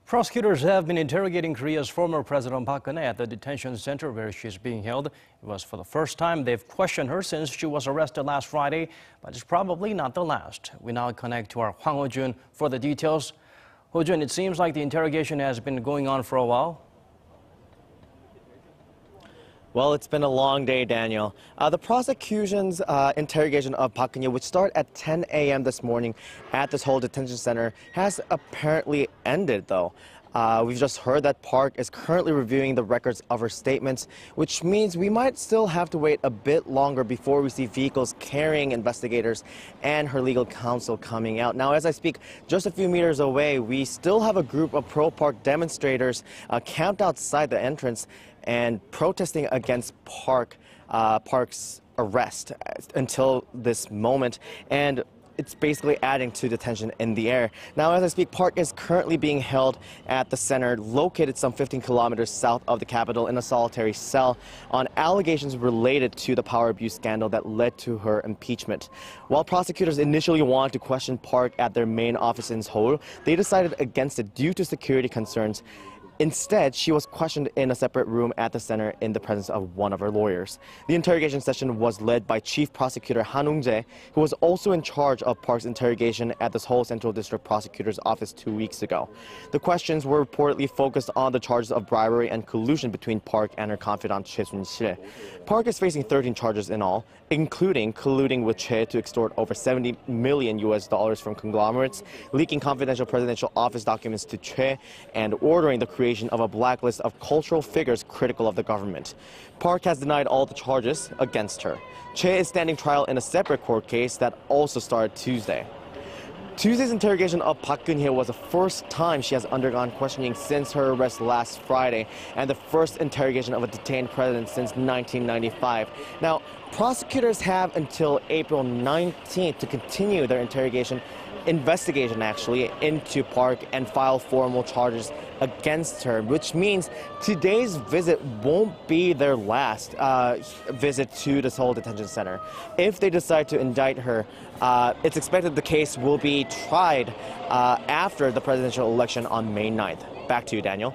Prosecutors have been interrogating Korea's former President Park Geun-hye at the detention center where she is being held. It was for the first time they've questioned her since she was arrested last Friday, but it's probably not the last. We now connect to our Hwang Hojun for the details. Hojun, it seems like the interrogation has been going on for a while. Well, it's been a long day, Daniel. The prosecution's interrogation of Park Geun-hye, which started at 10 a.m. this morning at the Seoul Detention Center, has apparently ended, though. We've just heard that Park is currently reviewing the records of her statements, which means we might still have to wait a bit longer before we see vehicles carrying investigators and her legal counsel coming out. Now, as I speak, just a few meters away, we still have a group of pro-Park demonstrators camped outside the entrance and protesting against Park's arrest until this moment. And it's basically adding to the tension in the air. Now, as I speak, Park is currently being held at the center, located some 15 kilometers south of the capital in a solitary cell on allegations related to the power abuse scandal that led to her impeachment. While prosecutors initially wanted to question Park at their main office in Seoul, they decided against it due to security concerns. Instead, she was questioned in a separate room at the center in the presence of one of her lawyers. The interrogation session was led by Chief Prosecutor Han Hong-jae, who was also in charge of Park's interrogation at the Seoul Central District Prosecutor's Office 2 weeks ago. The questions were reportedly focused on the charges of bribery and collusion between Park and her confidant Choi Soon-sil. Park is facing 13 charges in all, including colluding with Choi to extort over $70 million from conglomerates, leaking confidential presidential office documents to Choi, and ordering the creation of a blacklist of cultural figures critical of the government. Park has denied all the charges against her. Choi is standing trial in a separate court case that also started Tuesday. Tuesday's interrogation of Park Geun-hye was the first time she has undergone questioning since her arrest last Friday, and the first interrogation of a detained president since 1995. Now, prosecutors have until April 19th to continue their investigation into Park and file formal charges against her, which means today's visit won't be their last visit to the Seoul Detention Center. If they decide to indict her, it's expected the case will be tried after the presidential election on May 9th. Back to you, Daniel.